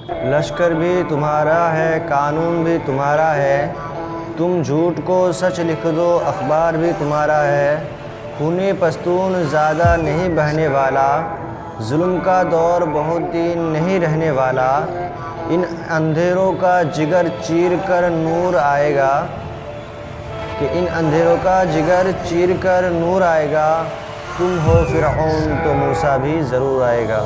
लश्कर भी तुम्हारा है, कानून भी तुम्हारा है। तुम झूठ को सच लिख दो, अखबार भी तुम्हारा है। खूने पश्तून ज़्यादा नहीं बहने वाला, जुल्म का दौर बहुत दिन नहीं रहने वाला। इन अंधेरों का जिगर चीर कर नूर आएगा, कि इन अंधेरों का जिगर चीर कर नूर आएगा। तुम हो फिरऔन तो मूसा भी ज़रूर आएगा।